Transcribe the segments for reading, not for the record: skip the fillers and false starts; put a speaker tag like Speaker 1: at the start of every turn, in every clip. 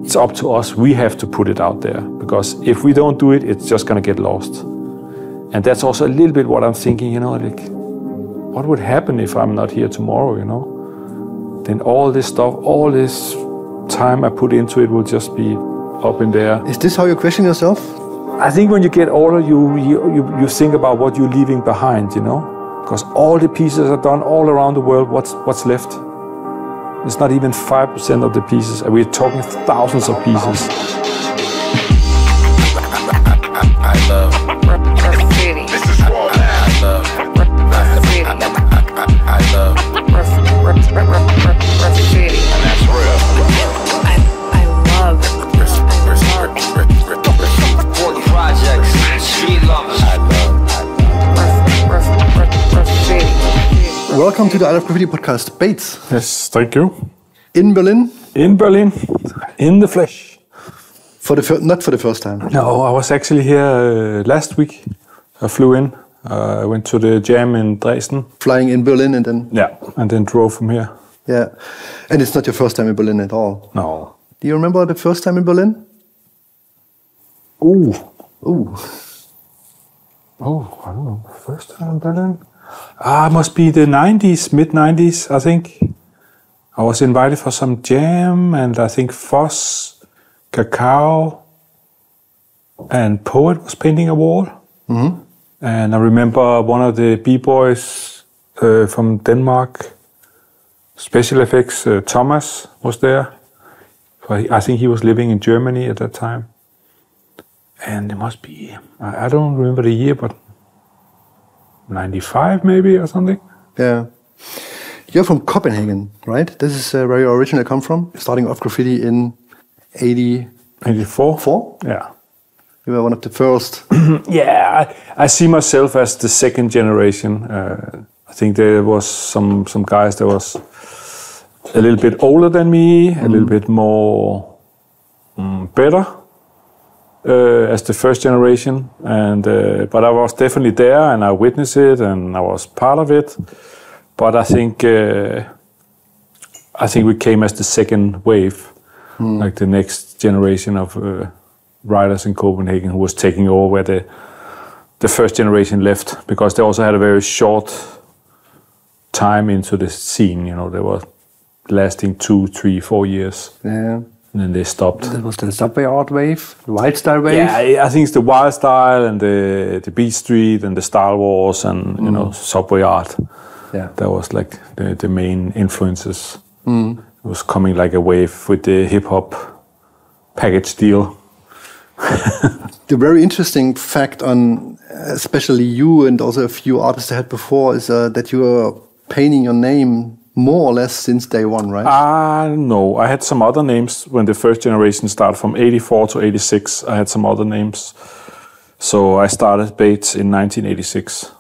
Speaker 1: it's up to us. We have to put it out there, because if we don't do it, it's just gonna get lost. And that's also a little bit what I'm thinking, you know, like, what would happen if I'm not here tomorrow, you know? Then all this stuff, all this time I put into it will just be up in there.
Speaker 2: Is this how you question yourself?
Speaker 1: I think when you get older, you think about what you're leaving behind, you know? Because all the pieces are done all around the world, what's left? It's not even 5% of the pieces, and we're talking thousands of pieces.
Speaker 3: I love graffiti. This is what I love graffiti. I love graffiti. And that's real.
Speaker 4: I love
Speaker 3: projects, street lovers. I love
Speaker 4: graffiti.
Speaker 2: Welcome to the I Love Graffiti Podcast, Bates.
Speaker 1: Yes, thank you.
Speaker 2: In Berlin?
Speaker 1: In Berlin, in the flesh.
Speaker 2: Not for the first time.
Speaker 1: No, I was actually here last week. I flew in. I went to the jam in Dresden.
Speaker 2: Flying in Berlin and then...
Speaker 1: Yeah, and then drove from here.
Speaker 2: Yeah. And it's not your first time in Berlin at all.
Speaker 1: No.
Speaker 2: Do you remember the first time in Berlin?
Speaker 1: Ooh.
Speaker 2: Ooh.
Speaker 1: Oh, I don't know. First time in Berlin? It must be the 90s, mid-90s, I think. I was invited for some jam, and I think Voss, Cacao, and Poet was painting a wall.
Speaker 2: Mm-hmm.
Speaker 1: And I remember one of the B-boys from Denmark, Special Effects, Thomas, was there. I think he was living in Germany at that time. And it must be, I don't remember the year, but 95 maybe or something.
Speaker 2: Yeah. You're from Kopenhagen, right? This is where you originally come from, starting off graffiti in
Speaker 1: 84?
Speaker 2: 4?
Speaker 1: Yeah.
Speaker 2: You were one of the first.
Speaker 1: Yeah, I see myself as the second generation. I think there was some guys that was a little bit older than me, a little bit more better as the first generation. And but I was definitely there, and I witnessed it, and I was part of it. But I think we came as the second wave, like the next generation of writers in Copenhagen who was taking over where the first generation left, because they also had a very short time into the scene. You know, they were lasting 2, 3, 4 years.
Speaker 2: Yeah.
Speaker 1: And then they stopped.
Speaker 2: That was the subway art wave, the wild style wave.
Speaker 1: Yeah, I think it's the wild style and the beat street and the Star Wars and you know, subway art.
Speaker 2: Yeah.
Speaker 1: That was like the main influences. It was coming like a wave with the hip hop package deal.
Speaker 2: The very interesting fact on especially you and also a few artists I had before is that you are painting your name more or less since day one, right?
Speaker 1: No, I had some other names when the first generation started from 84 to 86. I had some other names. So I started Bates in 1986.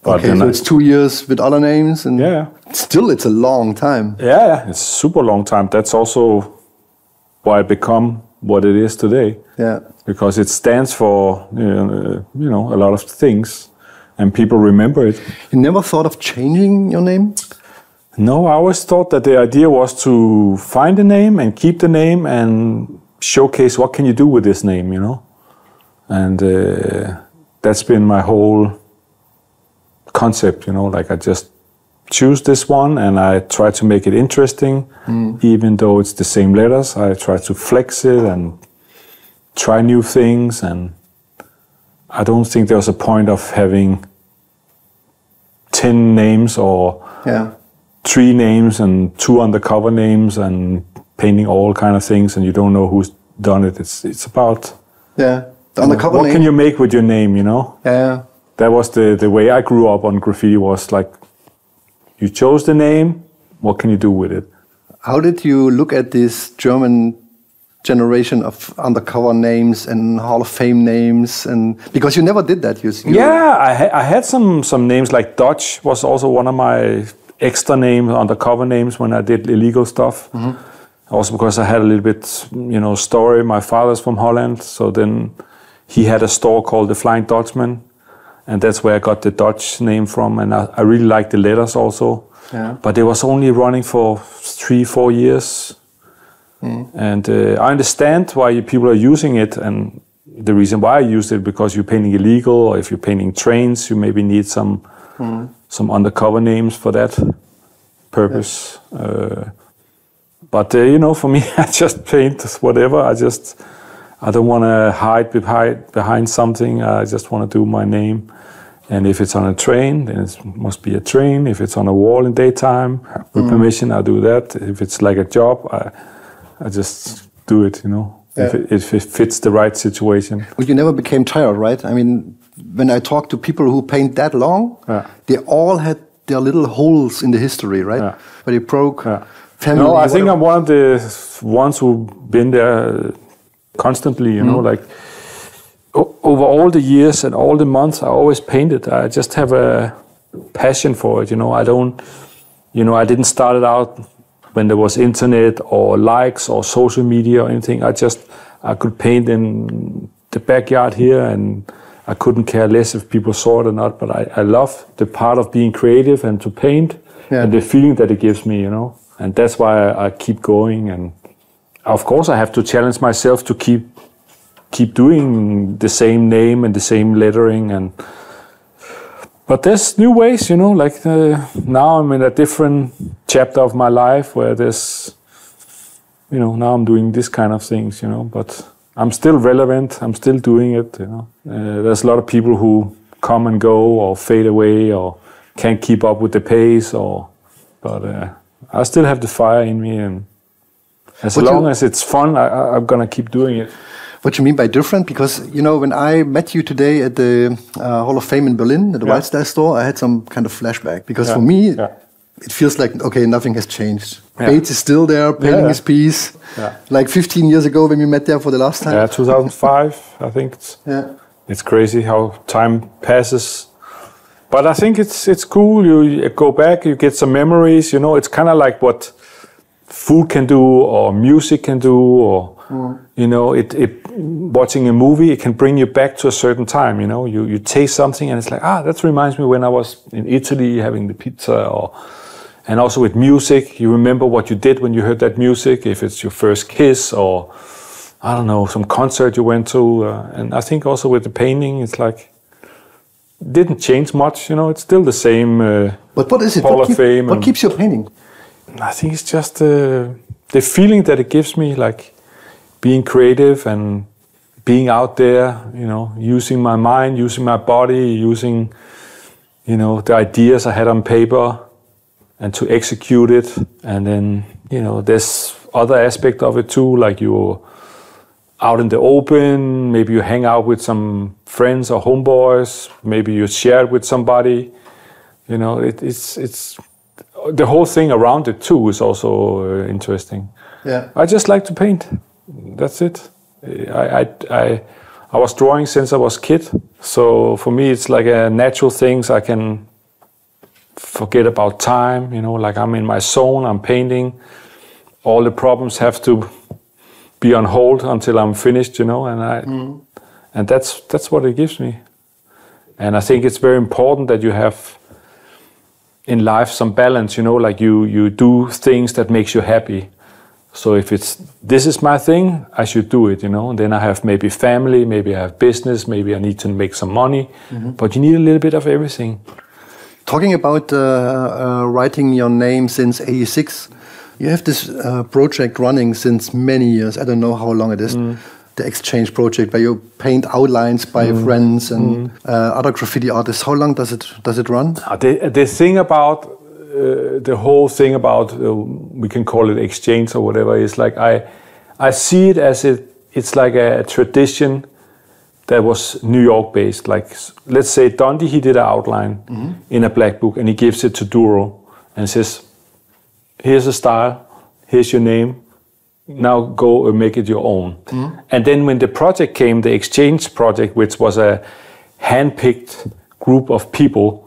Speaker 1: But
Speaker 2: okay, so it's 2 years with other names, and still it's a long time.
Speaker 1: Yeah, it's a super long time. That's also why I become what it is today. Yeah, because it stands for you know, a lot of things, and people remember it.
Speaker 2: You never thought of changing your name?
Speaker 1: No, I always thought that the idea was to find a name and keep the name and showcase what can you do with this name, you know, and that's been my whole concept, you know, like I just choose this one and I try to make it interesting, even though it's the same letters. I try to flex it and try new things, and I don't think there's a point of having 10 names or 3 names and 2 undercover names and painting all kind of things and you don't know who's done it. It's about
Speaker 2: the undercover
Speaker 1: what
Speaker 2: name.
Speaker 1: can you make with your name, you know?
Speaker 2: Yeah.
Speaker 1: That was the way I grew up on graffiti, was like, you chose the name, what can you do with it?
Speaker 2: How did you look at this German generation of undercover names and Hall of Fame names? And because you never did that.
Speaker 1: I had some names, like Dutch was also one of my extra names, undercover names when I did illegal stuff. Also because I had a little bit, you know, story. My father's from Holland, so then he had a store called the Flying Dutchman. And that's where I got the Dutch name from, and I really liked the letters also. Yeah. But it was only running for 3-4 years. And I understand why people are using it, and the reason why I used it, because you're painting illegal, or if you're painting trains, you maybe need some undercover names for that purpose. But for me, I just paint whatever. I don't want to hide behind something. I just want to do my name. And if it's on a train, then it must be a train. If it's on a wall in daytime, with permission, I'll do that. If it's like a job, I just do it, if it fits the right situation.
Speaker 2: But you never became tired, right? I mean, when I talk to people who paint that long, they all had their little holes in the history, right?
Speaker 1: Yeah.
Speaker 2: Where they broke. Family,
Speaker 1: no, I think I'm one of the ones who've been there constantly, like over all the years and all the months, I always painted. I just have a passion for it, I don't, I didn't start it out when there was internet or likes or social media or anything. I could paint in the backyard here, and I couldn't care less if people saw it or not, but I love the part of being creative and to paint and the feeling that it gives me, and that's why I keep going. And of course I have to challenge myself to keep doing the same name and the same lettering, but there's new ways, like now I'm in a different chapter of my life where there's, now I'm doing this kind of things, but I'm still relevant, I'm still doing it, There's a lot of people who come and go or fade away or can't keep up with the pace, but I still have the fire in me, and as long as it's fun, I'm gonna keep doing it.
Speaker 2: What you mean by different? Because, when I met you today at the Hall of Fame in Berlin, at the White Style store, I had some kind of flashback. Because for me, it feels like, okay, nothing has changed. Bates is still there, painting his piece. Like 15 years ago when we met there for the last time.
Speaker 1: 2005, I think. It's crazy how time passes. But I think it's cool. You go back, you get some memories. It's kind of like what food can do, or music can do, or watching a movie, it can bring you back to a certain time. You taste something and it's like, that reminds me when I was in Italy having the pizza. And also with music, you remember what you did when you heard that music, if it's your first kiss or I don't know, some concert you went to. And I think also with the painting, it's like, didn't change much, it's still the same.
Speaker 2: But what is it?
Speaker 1: Hall of Fame.
Speaker 2: What keeps you painting?
Speaker 1: I think it's just the feeling that it gives me, like being creative and being out there, using my mind, using my body, using, the ideas I had on paper and to execute it. And then, there's other aspect of it too, like you're out in the open, maybe you hang out with some friends or homeboys, maybe you share it with somebody, it's the whole thing around it too is also interesting. I just like to paint. That's it. I was drawing since I was a kid, so for me it's like a natural thing. I can forget about time, like I'm in my zone, I'm painting. All the problems have to be on hold until I'm finished, and that's what it gives me. And I think it's very important that you have in life some balance, like you do things that makes you happy. So if this is my thing, I should do it, And then I have maybe family, maybe I have business, maybe I need to make some money. But you need a little bit of everything.
Speaker 2: Talking about writing your name since '86, you have this project running since many years. I don't know how long it is. The Exchange Project, where you paint outlines by friends and other graffiti artists. How long does it run?
Speaker 1: The thing about the whole thing about we can call it exchange or whatever is like I see it as it's like a tradition that was New York based. Like let's say Dundee, he did an outline in a black book and he gives it to Duro and says, "Here's a style, here's your name. Now go and make it your own." And then when the project came, the Exchange Project, which was a hand-picked group of people,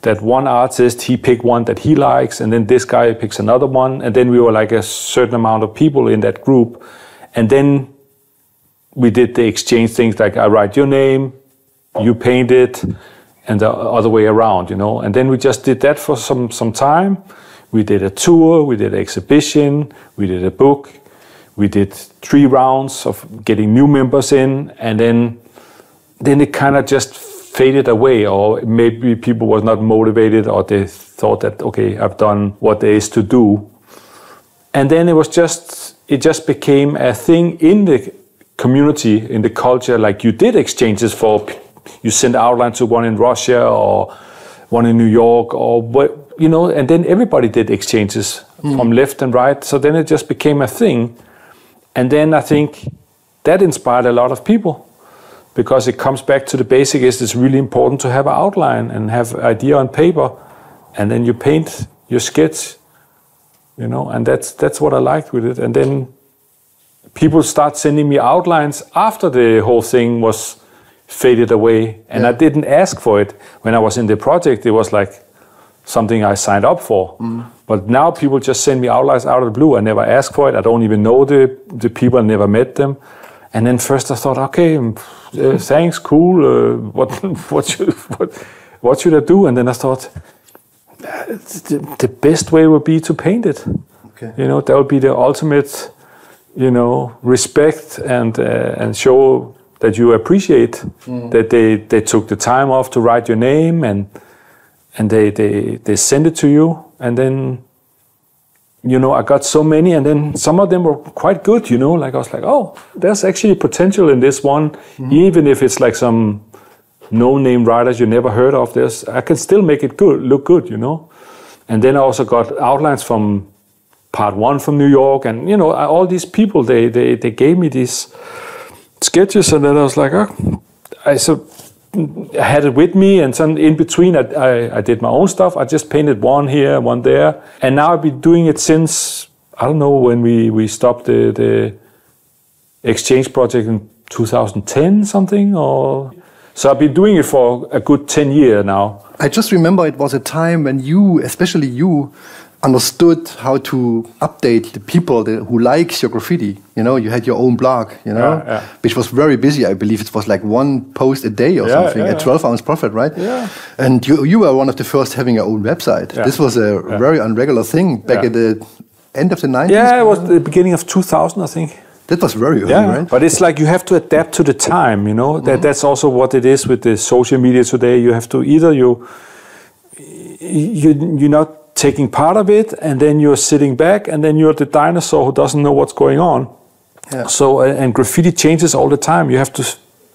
Speaker 1: that one artist, he picked one that he likes, and then this guy picks another one, and then we were like a certain amount of people in that group. And then we did the exchange things, like I write your name, you paint it, and the other way around, And then we just did that for some time. We did a tour, we did an exhibition, we did a book. we did 3 rounds of getting new members in, and then it kind of just faded away, or maybe people was not motivated, or they thought that, okay, I've done what there is to do. And then it just became a thing in the community, in the culture, like you did exchanges you sent outlines to one in Russia or one in New York, or what, and then everybody did exchanges from left and right. So then it just became a thing. And then I think that inspired a lot of people, because it comes back to the basic is it's really important to have an outline and have an idea on paper, and then you paint your sketch, and that's what I liked with it. And then people start sending me outlines after the whole thing was faded away, and I didn't ask for it. When I was in the project, it was like something I signed up for. But now people just send me outlines out of the blue. I never ask for it. I don't even know the people. I never met them. And then first I thought, okay, thanks, cool. What should I do? And then I thought, the best way would be to paint it. Okay. That would be the ultimate, respect and show that you appreciate that they took the time off to write your name, and they send it to you. And then, I got so many, and then some of them were quite good, like I was like, oh, there's actually potential in this one, even if it's like some no-name writers you never heard of. I can still make it look good, And then I also got outlines from Part 1 from New York, and all these people, they gave me these sketches, and then I was like, I had it with me, and some in between I did my own stuff. I just painted one here, one there, and now I've been doing it since, I don't know when we stopped the exchange project in 2010 something, or so I've been doing it for a good 10 years now.
Speaker 2: I just remember it was a time when especially you, understood how to update the people who likes your graffiti. You had your own blog, which was very busy. I believe it was like 1 post a day or something, a 12-ounce profit, right? Yeah. And you were one of the first having your own website. Yeah. This was a very unregular thing back at the end of the 90s.
Speaker 1: Yeah, it was the beginning of 2000, I think.
Speaker 2: That was very early, right?
Speaker 1: But it's like you have to adapt to the time, That's also what it is with the social media today. You have to either you're not taking part of it, and then you're sitting back, and then you're the dinosaur who doesn't know what's going on. Yeah. So, and graffiti changes all the time.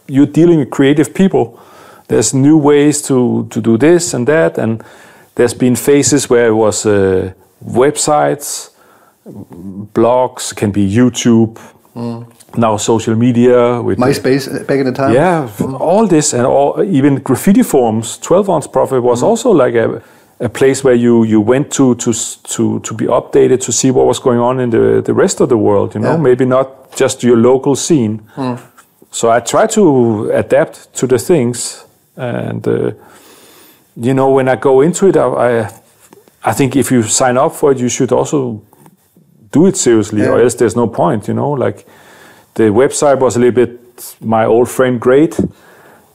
Speaker 1: You're dealing with creative people. There's new ways to do this and that, and there's been phases where it was websites, blogs, can be YouTube, now social media. With
Speaker 2: MySpace back in the time.
Speaker 1: Yeah, all this, and even graffiti forums. 12-ounce profit was also like a place where you went to be updated, to see what was going on in the rest of the world, maybe not just your local scene. So I try to adapt to the things, and when I go into it, I think if you sign up for it, you should also do it seriously, or else there's no point, like the website was a little bit my old friend Great.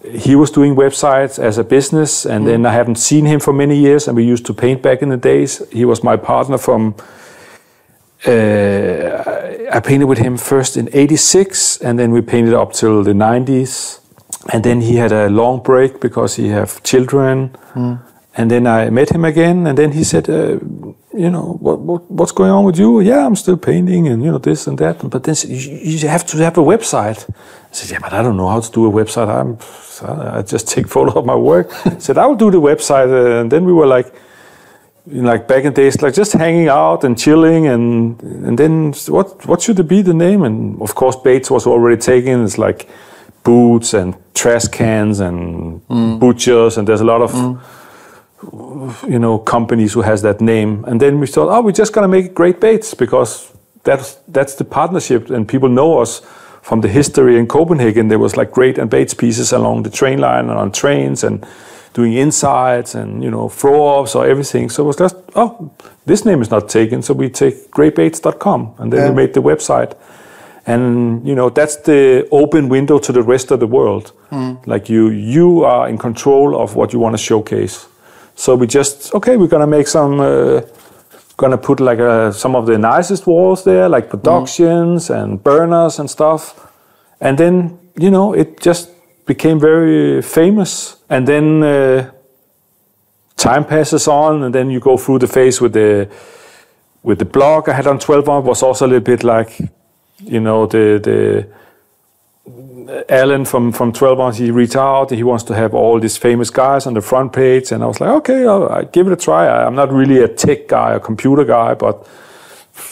Speaker 1: He was doing websites as a business, and then I haven't seen him for many years, and we used to paint back in the days. He was my partner from, I painted with him first in 86, and then we painted up till the 90s. And then he had a long break because he have children. And then I met him again, and then he said, what's going on with you? Yeah, I'm still painting, and this and that. But then you have to have a website. I said, yeah, but I don't know how to do a website. I just take photos of my work. I said, I will do the website. And then we were like back in the days, like just hanging out and chilling. And then what should it be, the name? And of course, Bates was already taken. It's like boots and trash cans and butchers. And there's a lot of companies who has that name. And then we thought, we're just going to make it Great Bates, because that's the partnership, and people know us from the history in Copenhagen. There was like Great and Bates pieces along the train line and on trains, and doing insides and throw-offs or everything. So it was just, this name is not taken, so we take greatbates.com, and then we made the website. And that's the open window to the rest of the world. Like you are in control of what you want to showcase. So we just, we're going to make some gonna put like some of the nicest walls there, like productions and burners and stuff. And then, you know, it just became very famous. And then time passes on, and then you go through the phase with the blog I had on 12 on was also a little bit like, you know, the Alan from 12 on, he reached out, he wants to have all these famous guys on the front page, and I was like, okay, I'll give it a try. I'm not really a tech guy, a computer guy, but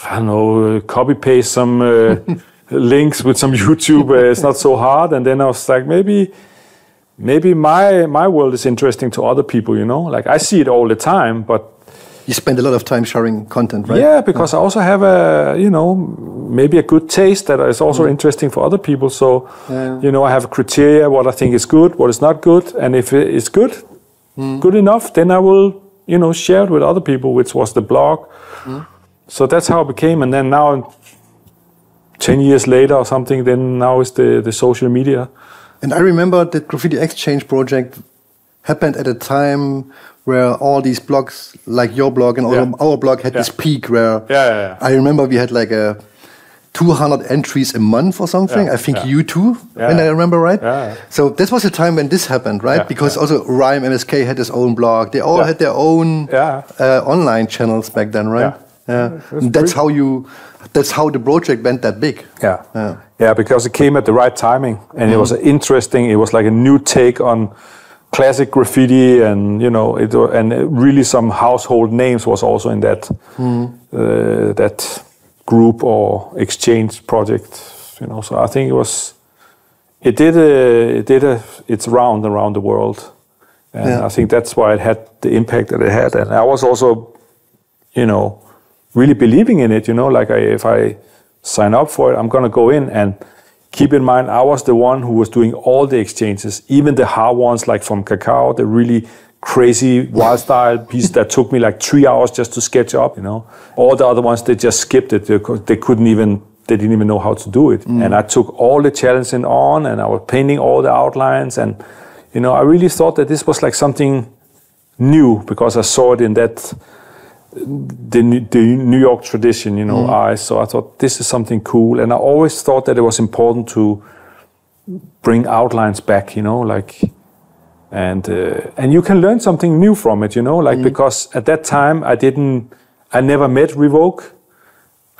Speaker 1: I don't know, copy paste some links with some YouTube, it's not so hard. And then I was like, maybe my world is interesting to other people, you know, like I see it all the time, but
Speaker 2: you spend a lot of time sharing content, right?
Speaker 1: Yeah, because I also have maybe a good taste that is also interesting for other people. So, you know, I have a criteria, what I think is good, what is not good. And if it is good, good enough, then I will, you know, share it with other people, which was the blog. So that's how it became. And then now, 10 years later or something, then now is the social media.
Speaker 2: And I remember that Graffiti Exchange Project happened at a time where all these blogs, like your blog and our blog, had this peak where I remember we had like 200 entries a month or something. I think you too, when I remember right. So this was a time when this happened, right? Because also Rhyme MSK had his own blog. They all had their own online channels back then, right? That's how the project went that big.
Speaker 1: Yeah, because it came at the right timing, and it was interesting. It was like a new take on classic graffiti, and you know, and really some household names was also in that that group or exchange project. You know, so I think it did its round around the world, and I think that's why it had the impact that it had. And I was also, you know, really believing in it. You know, like if I sign up for it, I'm gonna go in. And keep in mind, I was the one who was doing all the exchanges, even the hard ones, like from Cacao, the really crazy wild style piece that took me like 3 hours just to sketch up, you know. All the other ones, they just skipped it. They didn't even know how to do it. And I took all the challenging on, and I was painting all the outlines. And, you know, I really thought that this was like something new, because I saw it in the New York tradition, you know, so I thought this is something cool. And I always thought that it was important to bring outlines back, you know, like, and you can learn something new from it, you know, like, because at that time I never met Revoke,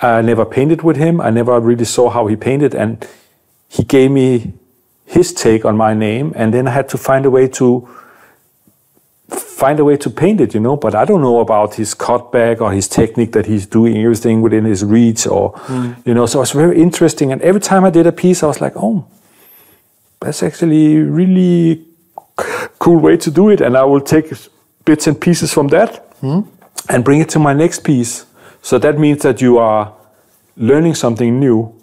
Speaker 1: I never painted with him, I never really saw how he painted, and he gave me his take on my name, and then I had to find a way to paint it, you know, but I don't know about his cutback or his technique, that he's doing everything within his reach, or, you know, so it's very interesting. And every time I did a piece, I was like, oh, that's actually really cool way to do it. And I will take bits and pieces from that and bring it to my next piece. So that means that you are learning something new.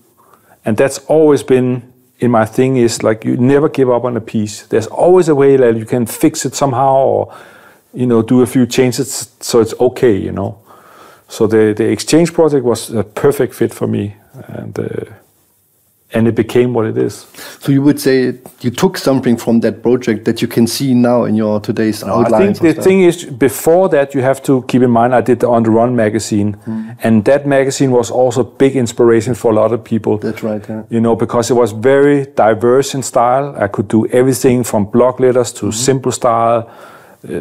Speaker 1: And that's always been in my thing, is like, you never give up on a piece. There's always a way that you can fix it somehow, or, you know, do a few changes so it's okay, you know. So the exchange project was a perfect fit for me, and it became what it is.
Speaker 2: So you would say you took something from that project that you can see now in your today's outlines?
Speaker 1: I think the thing is, before that, you have to keep in mind, I did the On The Run magazine, and that magazine was also big inspiration for a lot of people.
Speaker 2: That's right, yeah.
Speaker 1: You know, because it was very diverse in style. I could do everything from block letters to simple style,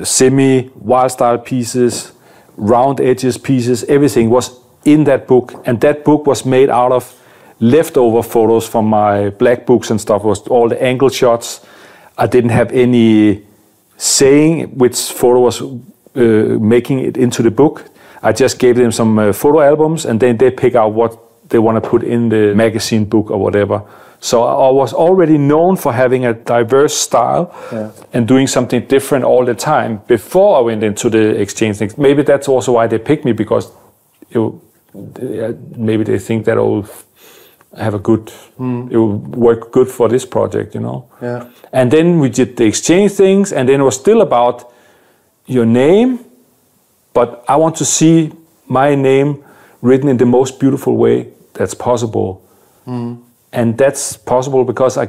Speaker 1: semi-wild style pieces, round edges pieces, everything was in that book. And that book was made out of leftover photos from my black books and stuff. It was all the angle shots. I didn't have any saying which photo was making it into the book. I just gave them some photo albums, and then they pick out what they want to put in the magazine book or whatever. So I was already known for having a diverse style and doing something different all the time before I went into the exchange things. Maybe that's also why they picked me, because maybe they think that I'll have a good, it will work good for this project, you know.
Speaker 2: Yeah.
Speaker 1: And then we did the exchange things, and then it was still about your name, but I want to see my name written in the most beautiful way that's possible. And that's possible because I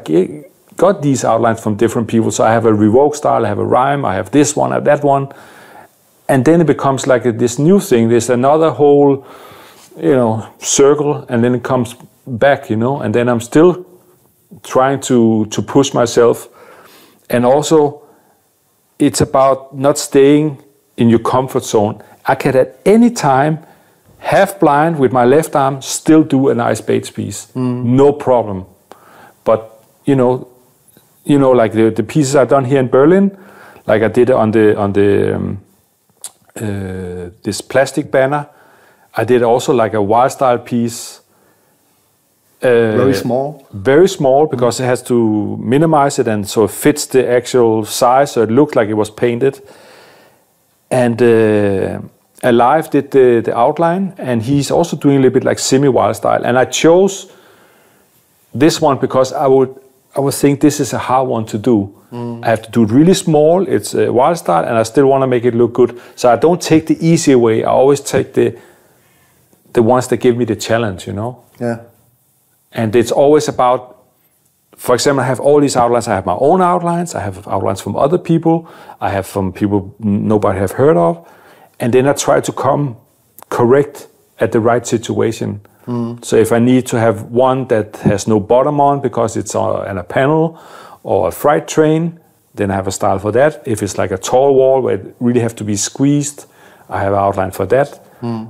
Speaker 1: got these outlines from different people. So I have a Revoke style, I have a Rhyme, I have this one, I have that one. and then it becomes like this new thing. There's another whole, circle, and then it comes back, and then I'm still trying to push myself. And also, it's about not staying in your comfort zone. I can at any time, half blind with my left arm, still do a nice Bates piece. No problem. But, like the pieces I've done here in Berlin, like I did on the this plastic banner. I did also like a wild style piece.
Speaker 2: Very small?
Speaker 1: Very small, because it has to minimize it, and so it fits the actual size, so it looked like it was painted. And Alive did the outline, and he's also doing a little bit like semi-wild style. And I chose this one because I would think this is a hard one to do. I have to do it really small, it's a wild style, and I still want to make it look good. So I don't take the easy way, I always take the ones that give me the challenge,
Speaker 2: Yeah.
Speaker 1: And it's always about, for example, I have all these outlines. I have my own outlines. I have outlines from other people. I have from people nobody have heard of. And then I try to come correct at the right situation. So if I need to have one that has no bottom on because it's on a panel or a freight train, then I have a style for that. If it's like a tall wall where it really have to be squeezed, I have an outline for that.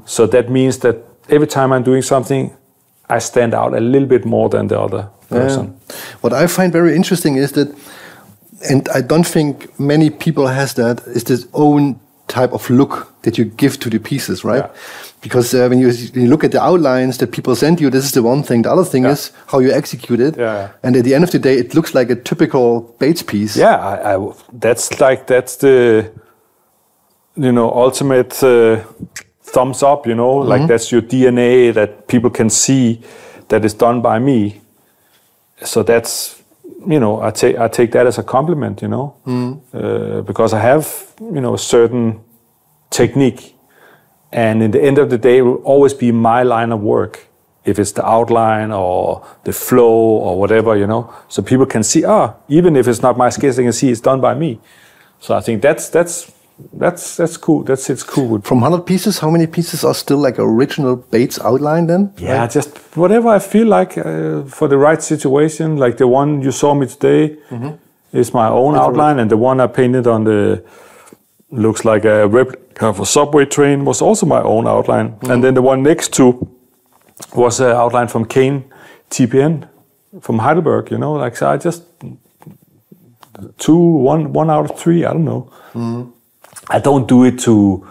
Speaker 1: So that means that every time I'm doing something, I stand out a little bit more than the other person.
Speaker 2: Yeah. What I find very interesting is that, and I don't think many people has that, is this own type of look that you give to the pieces, right?
Speaker 1: Yeah.
Speaker 2: Because when you look at the outlines that people send you, this is the one thing. The other thing is how you execute it.
Speaker 1: Yeah.
Speaker 2: And at the end of the day, it looks like a typical Bates piece.
Speaker 1: Yeah, that's the ultimate thumbs up, like that's your DNA that people can see that is done by me. So that's, I take that as a compliment, because I have, a certain technique, and in the end of the day, it will always be my line of work. If it's the outline or the flow or whatever, so people can see, even if it's not my sketch, they can see it's done by me. So I think that's cool. It's cool.
Speaker 2: From 100 pieces, how many pieces are still like original Bates outline then?
Speaker 1: Yeah, just whatever I feel like for the right situation. Like the one you saw me today is my own outline, and the one I painted on looks like a replica of a subway train was also my own outline. And then the one next to was an outline from Kane TPN from Heidelberg. So I just one out of three. I don't know. I don't do it to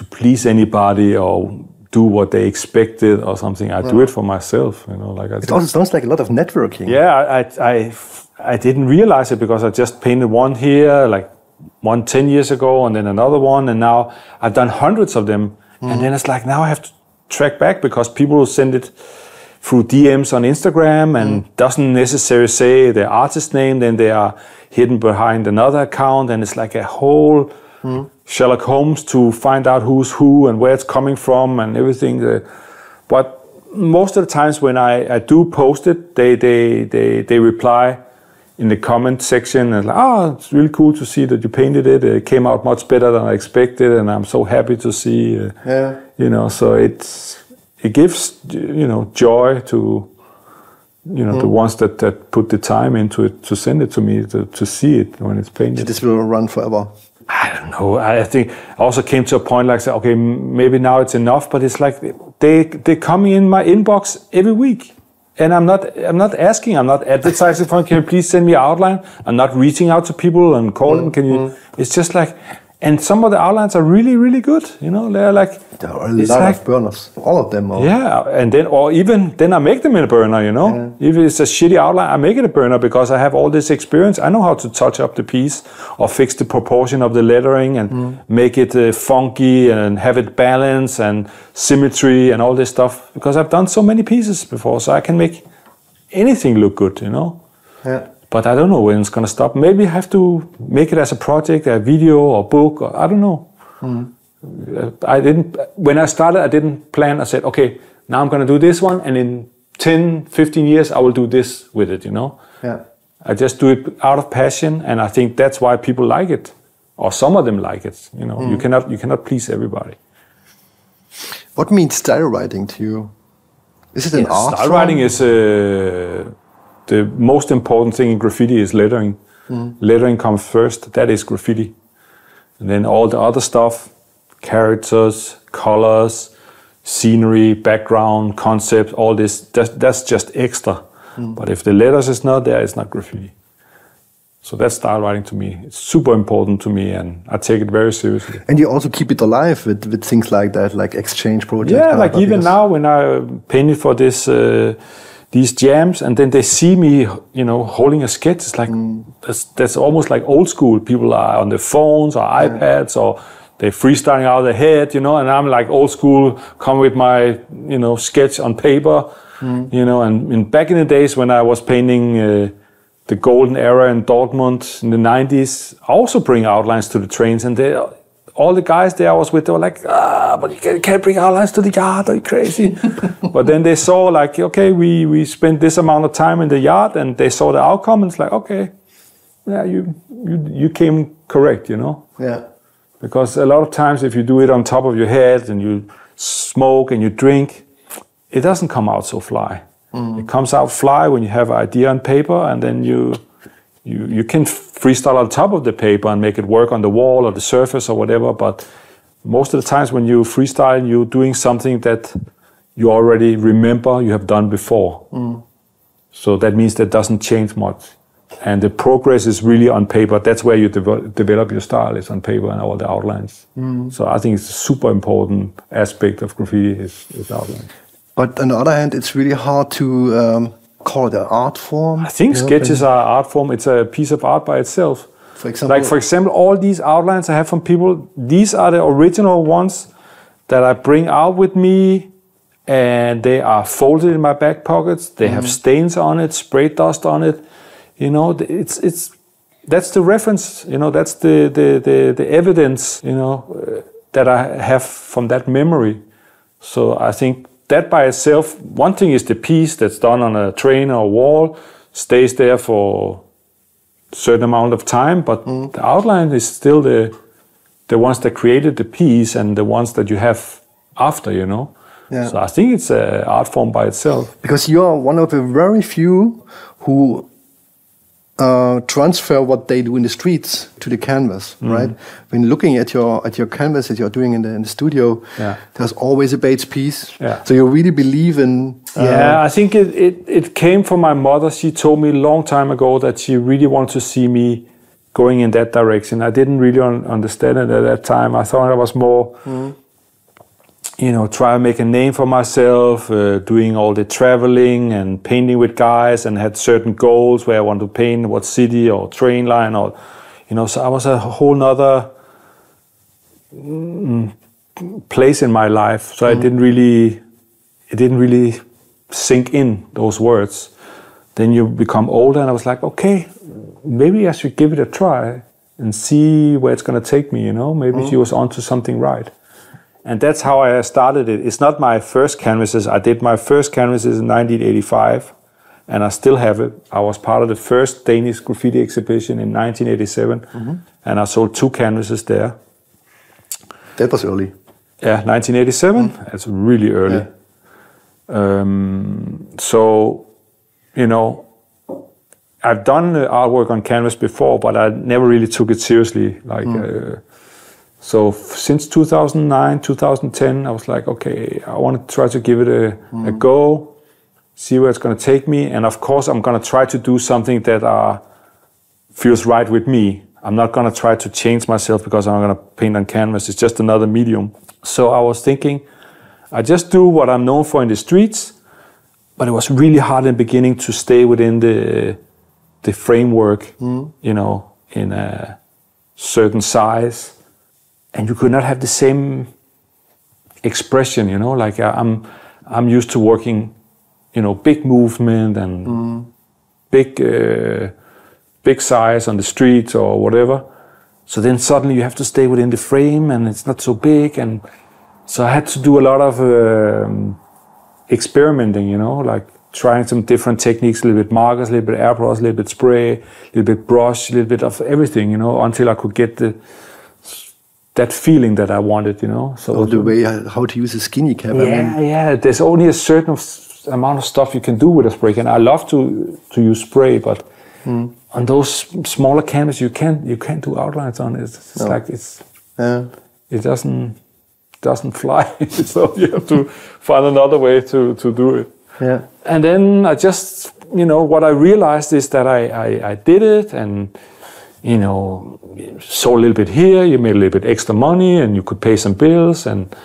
Speaker 1: please anybody or do what they expected or something. I do it for myself,
Speaker 2: It also sounds like a lot of networking.
Speaker 1: Yeah, I didn't realize it because I just painted one here, like one 10 years ago, and then another one, and now I've done hundreds of them. And then it's like, now I have to track back because people send it through DMs on Instagram and doesn't necessarily say their artist name, then they are hidden behind another account, and it's like a whole Sherlock Holmes to find out who's who and where it's coming from and everything. But most of the times when I do post it, they reply in the comment section and like, it's really cool to see that you painted it. It came out much better than I expected, and I'm so happy to see. So it gives joy to the ones that put the time into it to send it to me to see it when it's painted.
Speaker 2: This will run forever.
Speaker 1: I don't know. I think I also came to a point like, okay, maybe now it's enough, but it's like they come in my inbox every week, and I'm not asking, I'm not advertising for them. Can you please send me an outline? I'm not reaching out to people and calling. Can you? It's just like. And some of the outlines are really, really good. They're like...
Speaker 2: There are a lot of burners. All of them are.
Speaker 1: Yeah, and then I make them in a burner,
Speaker 2: Yeah.
Speaker 1: If it's a shitty outline, I make it a burner because I have all this experience. I know how to touch up the piece or fix the proportion of the lettering and make it funky and have it balance and symmetry and all this stuff. Because I've done so many pieces before, so I can make anything look good,
Speaker 2: Yeah.
Speaker 1: But I don't know when it's going to stop. Maybe I have to make it as a project, a video or book, or I don't know. When I started, I didn't plan. I said, okay, now I'm going to do this one, and in 10, 15 years, I will do this with it,
Speaker 2: Yeah.
Speaker 1: I just do it out of passion, and I think that's why people like it. or some of them like it. You know, you cannot please everybody.
Speaker 2: What means style writing to you? Is it an art
Speaker 1: Style
Speaker 2: form?
Speaker 1: writing is the most important thing in graffiti is lettering. Lettering comes first. That is graffiti, and then all the other stuff, characters, colors, scenery, background, concept, all this. That's just extra. But if the letters is not there, it's not graffiti. So that's style writing to me. It's super important to me, and I take it very seriously.
Speaker 2: And you also keep it alive with things like that, like Exchange Project.
Speaker 1: Yeah, like even now when I painted for these jams, and then they see me, you know, holding a sketch. It's like that's almost like old school. People are on their phones or iPads, or they're freestyling out of their head, you know. And I'm like old school, come with my, you know, sketch on paper, you know. And back in the days when I was painting the golden era in Dortmund in the 90s, I also bring outlines to the trains, and all the guys there I was with, they were like, but you can't bring outlines to the yard, are you crazy? But then they saw like, okay, we spent this amount of time in the yard, and they saw the outcome, and it's like, okay, yeah, you came correct, you know?
Speaker 2: Yeah.
Speaker 1: Because a lot of times if you do it on top of your head and you smoke and you drink, it doesn't come out so fly. It comes out fly when you have an idea on paper, and then you can freestyle on top of the paper and make it work on the wall or the surface or whatever. But most of the times when you freestyle, you're doing something that you already remember you have done before. So that means that doesn't change much. And the progress is really on paper. That's where you develop your style, is on paper and all the outlines. So I think it's a super important aspect of graffiti is outline.
Speaker 2: But on the other hand, it's really hard to call it an art form.
Speaker 1: I think sketches are art form. It's a piece of art by itself.
Speaker 2: For example,
Speaker 1: for example, all these outlines I have from people, these are the original ones that I bring out with me, and they are folded in my back pockets. They have stains on it, spray dust on it. You know, that's the reference. You know, that's the evidence. You know, that I have from that memory. So I think that by itself, one thing is the piece that's done on a train or a wall, stays there for a certain amount of time, but the outline is still the ones that created the piece and the ones that you have after, you know. Yeah. So I think it's an art form by itself.
Speaker 2: Because you are one of the very few who transfer what they do in the streets to the canvas, right? When looking at your canvas that you're doing in the studio, there's always a Bates piece. Yeah. So you really believe in.
Speaker 1: I think it came from my mother. She told me a long time ago that she really wanted to see me going in that direction. I didn't really understand it at that time. I thought I was more. You know, try to make a name for myself, doing all the traveling and painting with guys, and had certain goals where I want to paint what city or train line, or, you know, so I was a whole nother place in my life. So it didn't really sink in, those words. Then you become older, and I was like, okay, maybe I should give it a try and see where it's going to take me, you know, maybe she was onto something right. And that's how I started it. It's not my first canvases. I did my first canvases in 1985, and I still have it. I was part of the first Danish graffiti exhibition in 1987, and I sold 2 canvases there.
Speaker 2: That was early.
Speaker 1: Yeah, 1987. That's really early. Yeah. So, you know, I've done artwork on canvas before, but I never really took it seriously. Like. So since 2009, 2010, I was like, okay, I want to try to give it a go, see where it's going to take me. And of course, I'm going to try to do something that feels right with me. I'm not going to try to change myself because I'm going to paint on canvas. It's just another medium. So I was thinking, I just do what I'm known for in the streets, but it was really hard in the beginning to stay within the framework, you know, in a certain size. And you could not have the same expression, you know, like I'm used to working, you know, big movement and big size on the streets or whatever. So then suddenly you have to stay within the frame, and it's not so big. And so I had to do a lot of experimenting, you know, like trying some different techniques, a little bit markers, a little bit airbrush, a little bit spray, a little bit brush, a little bit of everything, you know, until I could get that feeling that I wanted, you know.
Speaker 2: So the way how to use a skinny cap.
Speaker 1: Yeah. There's only a certain amount of stuff you can do with a spray can. I love to use spray, but on those smaller canvas you can't do outlines on it. It's like it doesn't fly. So you have to find another way to do it.
Speaker 2: Yeah.
Speaker 1: And then I just, you know, what I realized is that I did it, and you know, saw a little bit here, you made a little bit extra money, and you could pay some bills, and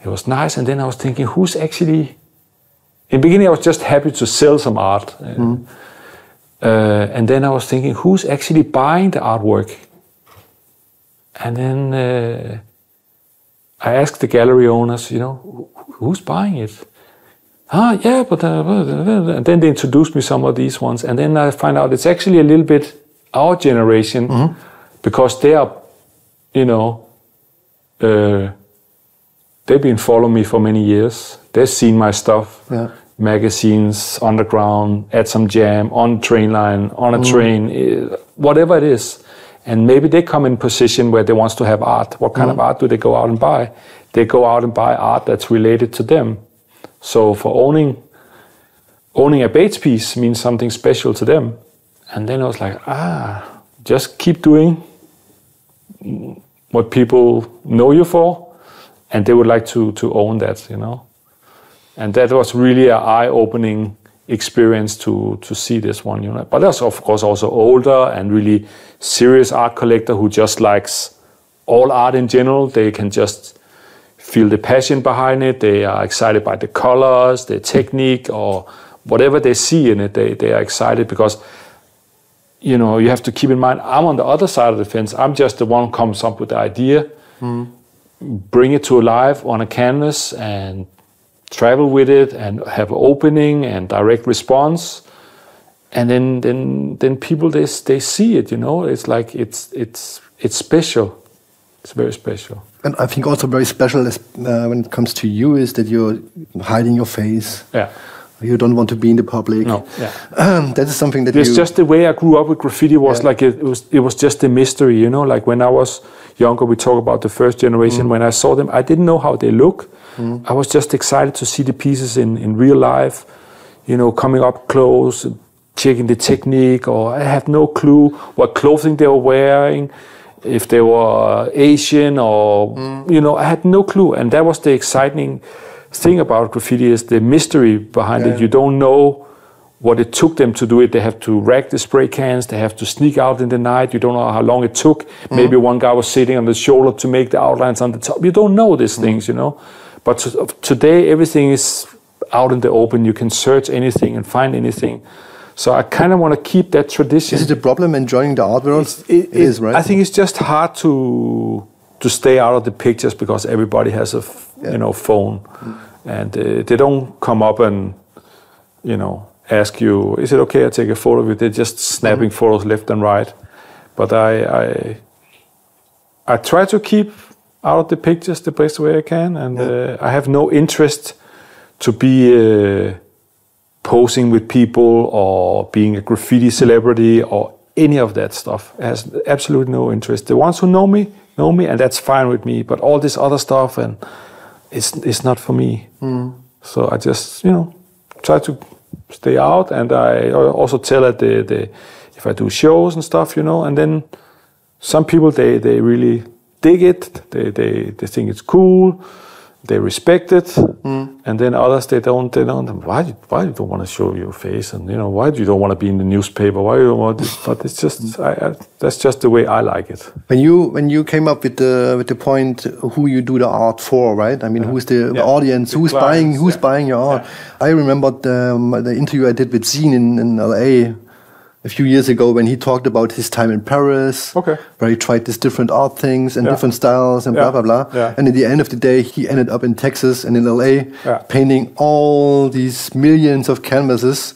Speaker 1: it was nice. And then I was thinking, who's actually... In the beginning, I was just happy to sell some art. And then I was thinking, who's actually buying the artwork? And then I asked the gallery owners, you know, who's buying it? Yeah, but... and then they introduced me some of these ones. And then I find out it's actually a little bit our generation, because they are, you know, they've been following me for many years. They've seen my stuff, magazines, underground, at some jam, on a train line, on a train, whatever it is. And maybe they come in a position where they want to have art. What kind of art do they go out and buy? They go out and buy art that's related to them. So for owning a Bates piece means something special to them. And then I was like, just keep doing what people know you for, and they would like to own that, you know. And that was really an eye-opening experience to see this one, you know. But there's of course also older and really serious art collector who just likes all art in general. They can just feel the passion behind it. They are excited by the colors, the technique, or whatever they see in it. They are excited because, you know, you have to keep in mind, I'm on the other side of the fence. I'm just the one who comes up with the idea, bring it to life on a canvas and travel with it and have opening and direct response. And then people, they see it, you know. It's like, it's special. It's very special. And
Speaker 2: I think also very special is, when it comes to you, is that you're hiding your face.
Speaker 1: Yeah.
Speaker 2: You don't want to be in the public.
Speaker 1: No.
Speaker 2: Yeah. That is something that
Speaker 1: it's just the way I grew up with graffiti was like it was just a mystery, you know. Like when I was younger, we talk about the first generation. When I saw them, I didn't know how they look. I was just excited to see the pieces in real life, you know, coming up close, checking the technique, or I had no clue what clothing they were wearing, if they were Asian or, you know, I had no clue. And that was the exciting thing about graffiti, is the mystery behind it. You don't know what it took them to do it. They have to rack the spray cans, they have to sneak out in the night, you don't know how long it took. Maybe one guy was sitting on the shoulder to make the outlines on the top. You don't know these things, you know. But today everything is out in the open. You can search anything and find anything. So I kind of want to keep that tradition.
Speaker 2: Is it a problem enjoying the art world? It is, right?
Speaker 1: I think it's just hard to stay out of the pictures because everybody has a you know, phone, and they don't come up and, you know, ask you, is it okay I take a photo of you? They're just snapping photos left and right. But I try to keep out of the pictures the best way I can, and I have no interest to be posing with people or being a graffiti celebrity or any of that stuff. It has absolutely no interest. The ones who know me, and that's fine with me. But all this other stuff, and it's not for me. So I just, you know, try to stay out, and I also tell at the if I do shows and stuff, you know, and then some people they really dig it, they think it's cool, they respect it, and then others they don't. Why you don't want to show your face, and you know, why you don't want to be in the newspaper? Why you don't want this? But it's just that's just the way I like it.
Speaker 2: When you came up with the point who you do the art for, right? I mean, who's the audience? Who's buying your art? I remember the interview I did with Zine in LA a few years ago when he talked about his time in Paris, where he tried these different art things and different styles and blah, blah, blah. And at the end of the day, he ended up in Texas and in LA painting all these millions of canvases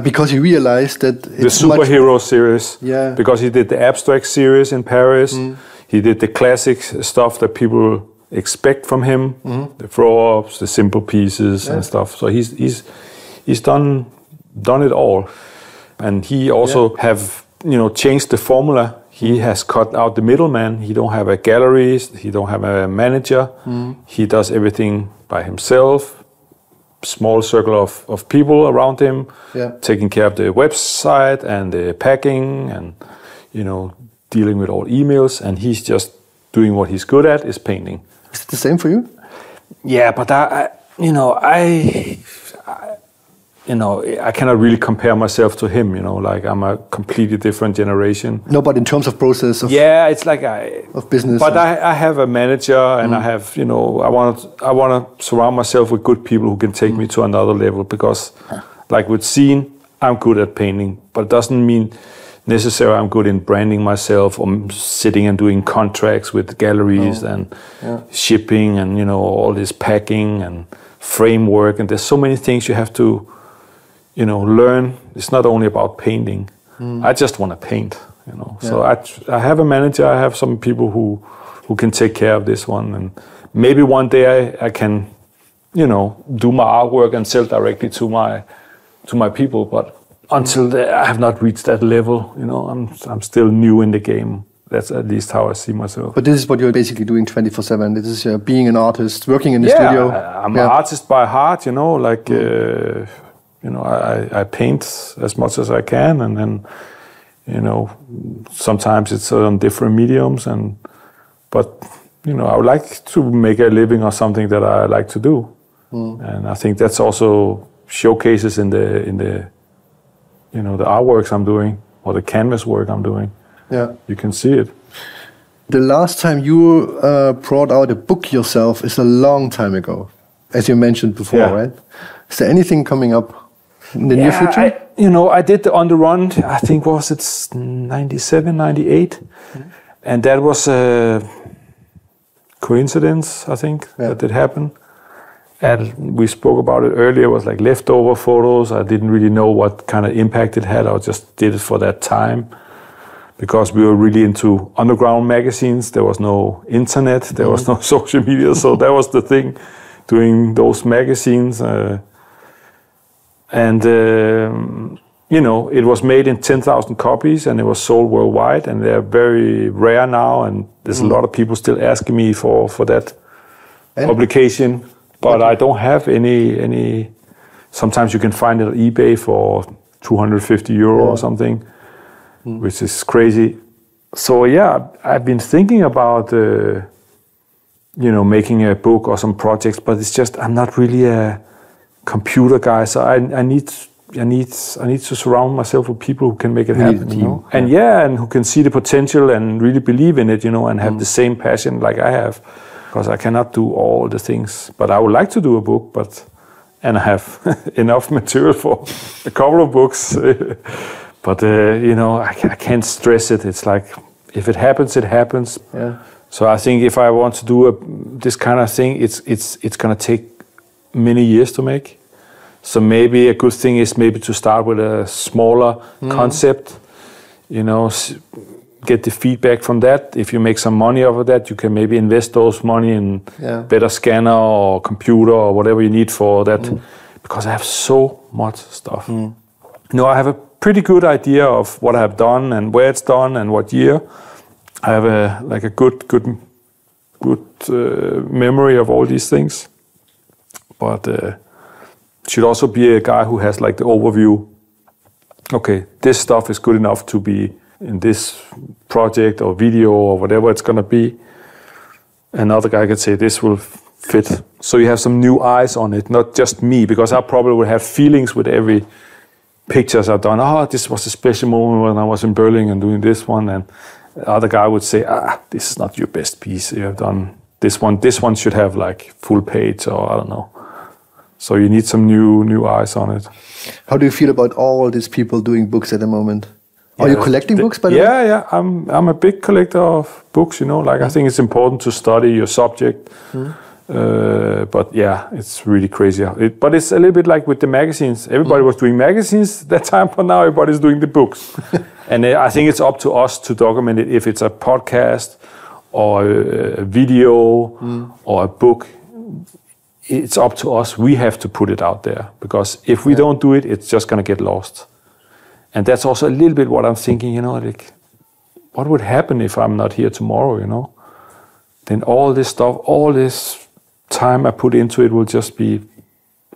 Speaker 2: because he realized that it's
Speaker 1: the superhero series. Because he did the abstract series in Paris. He did the classic stuff that people expect from him, the throw-ups, the simple pieces and stuff. So he's done it all. And he also have, changed the formula. He has cut out the middleman. He don't have a gallerist. He don't have a manager. He does everything by himself. Small circle of people around him, taking care of the website and the packing and, dealing with all emails. And he's just doing what he's good at, is painting.
Speaker 2: Is it the same for you?
Speaker 1: Yeah, but I cannot really compare myself to him, like I'm a completely different generation.
Speaker 2: No, but in terms of process of
Speaker 1: it's like
Speaker 2: of business.
Speaker 1: But I have a manager and I have, I want to surround myself with good people who can take me to another level, because like with scene, I'm good at painting, but it doesn't mean necessarily I'm good in branding myself or sitting and doing contracts with galleries and shipping and, all this packing and framework. And there's so many things you have to, learn. It's not only about painting. I just want to paint, So I have a manager. I have some people who can take care of this one. And maybe one day I can, do my artwork and sell directly to my people. But until I have not reached that level, I'm still new in the game. That's at least how I see myself.
Speaker 2: But this is what you're basically doing 24/7. This is being an artist, working in the studio.
Speaker 1: I'm an artist by heart, I paint as much as I can, and then, sometimes it's on different mediums, but I would like to make a living or something that I like to do, and I think that's also showcases in the the artworks I'm doing or the canvas work I'm doing.
Speaker 2: Yeah,
Speaker 1: you can see it.
Speaker 2: The last time you brought out a book yourself is a long time ago, as you mentioned before, right? Is there anything coming up in the near future?
Speaker 1: I did the On the Run, I think it's 97, 98. And that was a coincidence, I think, that it happened. And we spoke about it earlier, it was like leftover photos. I didn't really know what kind of impact it had. I just did it for that time, because we were really into underground magazines. There was no internet, there was no social media. So that was the thing, doing those magazines. It was made in 10,000 copies and it was sold worldwide, and they're very rare now, and there's a lot of people still asking me for that publication, but I don't have any. Sometimes you can find it on eBay for 250 euro or something, which is crazy. So I've been thinking about making a book or some projects, but it's just I'm not really a computer guy, so I need to surround myself with people who can make it happen, and who can see the potential and really believe in it, and have the same passion like I have, because I cannot do all the things. But I would like to do a book, and I have enough material for a couple of books. But I can't stress it. It's like if it happens, it happens. Yeah. So I think if I want to do this kind of thing, it's gonna take many years to make. So maybe a good thing is maybe to start with a smaller concept, get the feedback from that. If you make some money over that, you can maybe invest those money in better scanner or computer or whatever you need for that, because I have so much stuff. I have a pretty good idea of what I have done and where it's done and what year. I have a good memory of all these things. But should also be a guy who has like the overview. Okay, this stuff is good enough to be in this project or video or whatever it's gonna be. Another guy could say this will fit. So you have some new eyes on it, not just me, because I probably would have feelings with every pictures I've done. Oh, this was a special moment when I was in Berlin and doing this one. And the other guy would say, this is not your best piece you have done. This one should have like full page, or I don't know. So you need some new eyes on it.
Speaker 2: How do you feel about all these people doing books at the moment? Are you collecting books, by the way?
Speaker 1: Yeah. I'm a big collector of books. I think it's important to study your subject. But it's really crazy. But it's a little bit like with the magazines. Everybody was doing magazines that time, but now everybody's doing the books. And I think it's up to us to document it. If it's a podcast or a video or a book, it's up to us. We have to put it out there, because if we don't do it, it's just going to get lost. And that's also a little bit what I'm thinking, like, what would happen if I'm not here tomorrow, Then all this stuff, all this time I put into it will just be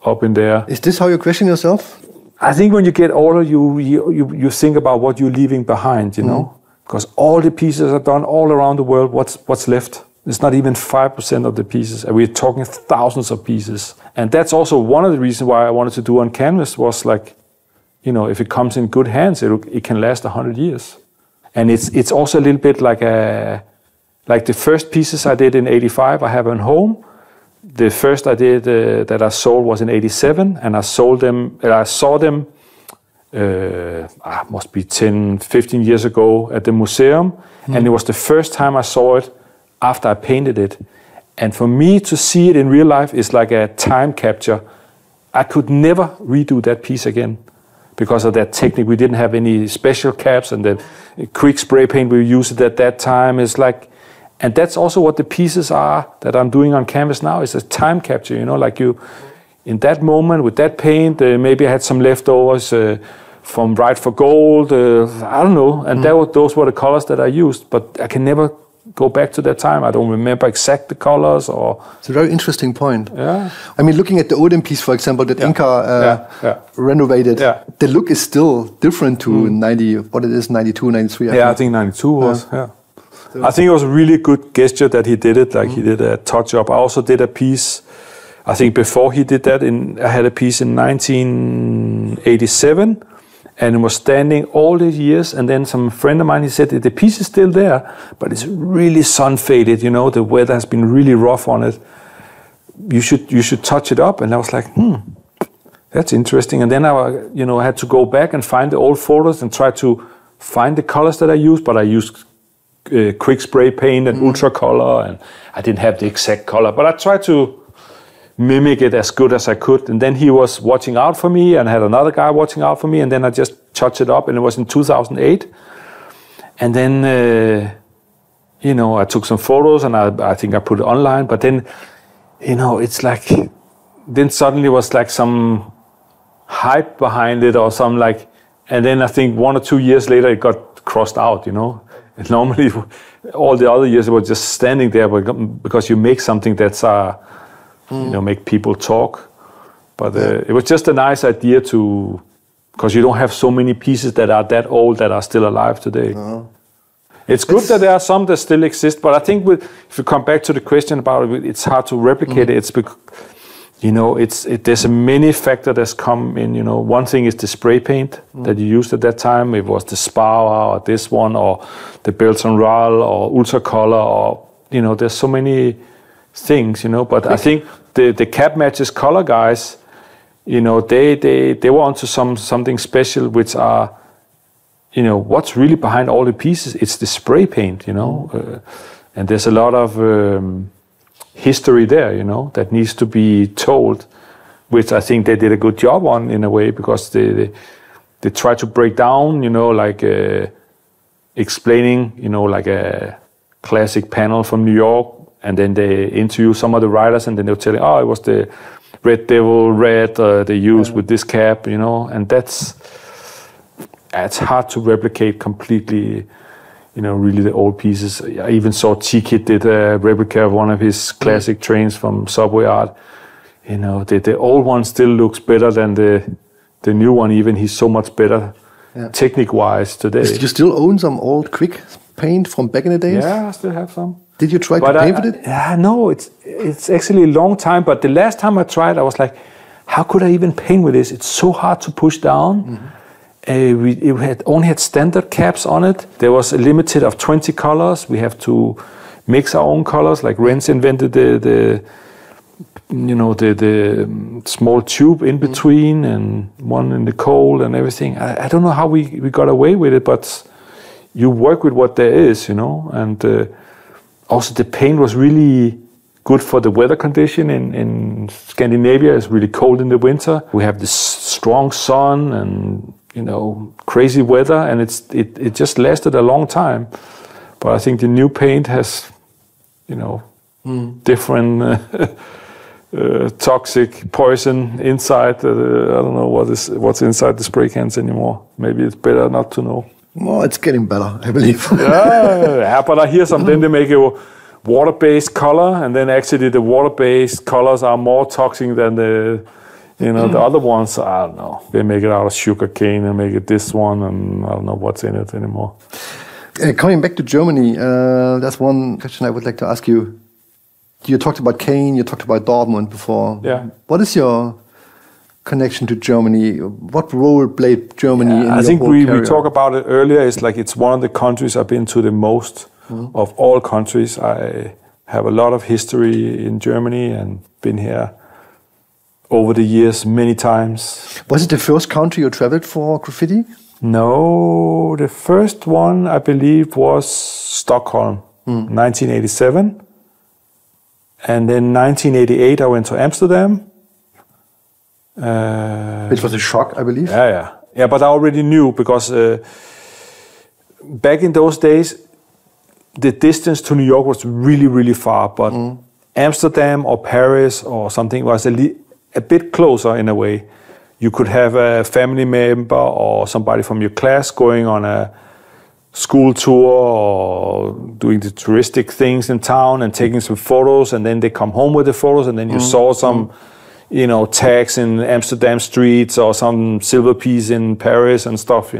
Speaker 1: up in there.
Speaker 2: Is this how you question yourself?
Speaker 1: I think when you get older, you think about what you're leaving behind, because all the pieces are done all around the world. What's left? It's not even 5% of the pieces, and we're talking thousands of pieces. And that's also one of the reasons why I wanted to do on canvas, was like, if it comes in good hands, it can last 100 years. And it's also a little bit like the first pieces I did in '85, I have at home. The first I did that I sold was in '87, and I sold them. I saw them. Must be 10, 15 years ago at the museum, and it was the first time I saw it after I painted it. And for me to see it in real life is like a time capture. I could never redo that piece again because of that technique. We didn't have any special caps, and the quick spray paint we used at that time is like. And that's also what the pieces are that I'm doing on canvas now, is a time capture, like you, in that moment with that paint, maybe I had some leftovers from Right for Gold, I don't know, and those were the colors that I used, but I can never go back to that time. I don't remember exact the colors or...
Speaker 2: It's a very interesting point.
Speaker 1: Yeah.
Speaker 2: I mean, looking at the Odin piece, for example, that Inca renovated, the look is still different to 92, 93,
Speaker 1: I think 92 was, I think it was a really good gesture that he did it, like he did a touch-up. I also did a piece, I think before he did that, I had a piece in 1987, and it was standing all the years, and then some friend of mine, he said, the piece is still there, but it's really sun-faded, the weather has been really rough on it. You should touch it up. And I was like, that's interesting. And then I had to go back and find the old photos and try to find the colors that I used, but I used quick spray paint and ultra color, and I didn't have the exact color, but I tried to mimic it as good as I could. And then he was watching out for me, and I had another guy watching out for me, and then I just touched it up, and it was in 2008. And then I took some photos, and I think I put it online, but then it's like, then suddenly was like some hype behind it or some like, and then I think 1 or 2 years later it got crossed out, And normally, all the other years, it was just standing there because you make something that's, make people talk. But it was just a nice idea because you don't have so many pieces that are that old that are still alive today. It's good that there are some that still exist, but I think if you come back to the question about it, it's hard to replicate it. It's because, there's a many factor that's come in, One thing is the spray paint that you used at that time. It was the Spar or this one or the Belton Royal or Ultra Color or, there's so many things, But I think the Cap Matches color guys, they were onto something special, which are, what's really behind all the pieces. It's the spray paint, and there's a lot of... history there, that needs to be told, which I think they did a good job on in a way, because they try to break down, explaining, like a classic panel from New York, and then they interview some of the writers, and then they'll tell you, it was the Red Devil red they used with this cap, and it's hard to replicate completely. Really the old pieces. I even saw T-Kid did a replica of one of his classic trains from Subway Art. The old one still looks better than the new one. Even he's so much better technique-wise today.
Speaker 2: You still own some old quick paint from back in the days?
Speaker 1: Yeah, I still have some.
Speaker 2: Did you try to paint with it?
Speaker 1: No, it's actually a long time. But the last time I tried, I was like, how could I even paint with this? It's so hard to push down. We only had standard caps on it. There was a limited of 20 colors. We have to mix our own colors. Like Renz invented the small tube in between and one in the cold and everything. I don't know how we got away with it, but you work with what there is, And also the paint was really good for the weather condition. In Scandinavia, it's really cold in the winter. We have this strong sun and crazy weather, and it just lasted a long time. But I think the new paint has, different toxic poison inside. I don't know what's inside the spray cans anymore. Maybe it's better not to know.
Speaker 2: Well, it's getting better, I believe.
Speaker 1: yeah, but I hear some. Then they make a water-based color, and then actually the water-based colors are more toxic than the other ones. I don't know. They make it out of sugar cane and make it this one, and I don't know what's in it anymore.
Speaker 2: Coming back to Germany, that's one question I would like to ask you. You talked about cane, you talked about Dortmund before.
Speaker 1: Yeah.
Speaker 2: What is your connection to Germany? What role played Germany in your
Speaker 1: I think
Speaker 2: whole
Speaker 1: we
Speaker 2: career?
Speaker 1: talked about it earlier. It's one of the countries I've been to the most of all countries. I have a lot of history in Germany and been here over the years many times.
Speaker 2: Was it the first country you traveled for graffiti?
Speaker 1: No, the first one I believe was Stockholm, 1987. And then 1988 I went to Amsterdam.
Speaker 2: Which was a shock, I believe.
Speaker 1: Yeah, but I already knew because back in those days, the distance to New York was really, really far. But Amsterdam or Paris or something was a bit closer in a way. You could have a family member or somebody from your class going on a school tour or doing the touristic things in town and taking some photos, and then they come home with the photos, and then you saw some tags in Amsterdam streets or some silver piece in Paris and stuff,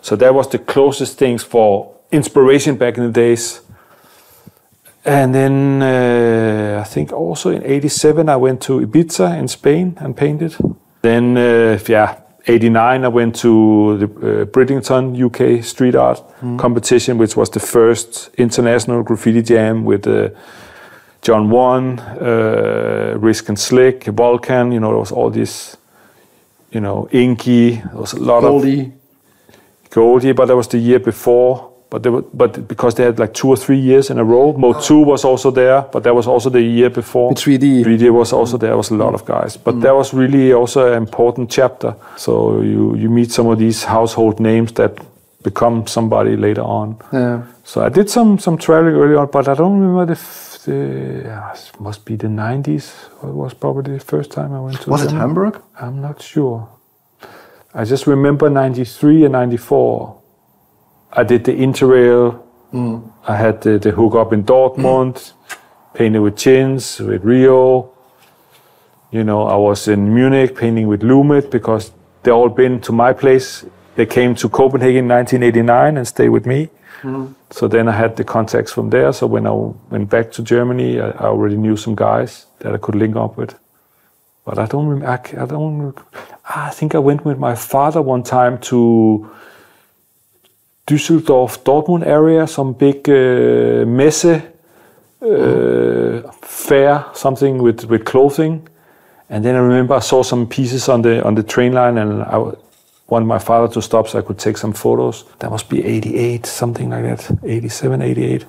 Speaker 1: So that was the closest things for inspiration back in the days. And then I think also in 87 I went to Ibiza in Spain and painted. Then 89 I went to the Bridlington UK street art competition, which was the first international graffiti jam with John One, Risk and Slick, Vulcan, there was all this, Inky, there was a lot
Speaker 2: Goldie.
Speaker 1: Goldie, but that was the year before. But because they had like 2 or 3 years in a row, Mode 2 was also there, but that was also the year before.
Speaker 2: 3D.
Speaker 1: 3D was also there, was a lot of guys. But that was really also an important chapter. So you meet some of these household names that become somebody later on.
Speaker 2: Yeah.
Speaker 1: So I did some traveling early on, but I don't remember it must be the 90s. It was probably the first time I went to
Speaker 2: Was it
Speaker 1: Germany.
Speaker 2: Hamburg?
Speaker 1: I'm not sure. I just remember 93 and 94. I did the Interrail. I had the hookup in Dortmund, painted with Chins, with Rio. I was in Munich painting with Lumit because they all been to my place. They came to Copenhagen in 1989 and stayed with me. So then I had the contacts from there. So when I went back to Germany, I already knew some guys that I could link up with. But I don't remember. I think I went with my father one time to Düsseldorf, Dortmund area, some big messe fair, something with clothing. And then I remember I saw some pieces on the train line, and I wanted my father to stop so I could take some photos. That must be 88, something like that, 87, 88.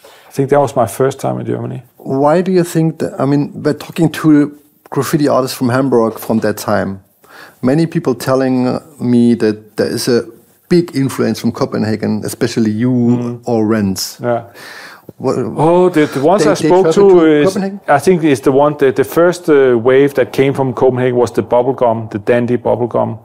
Speaker 1: I think that was my first time in Germany.
Speaker 2: Why do you think that, we're talking to graffiti artists from Hamburg from that time. Many people telling me that there is a big influence from Copenhagen, especially you or Renz.
Speaker 1: Yeah. The ones I spoke to is, I think is the one, the first wave that came from Copenhagen was the bubblegum, the dandy bubblegum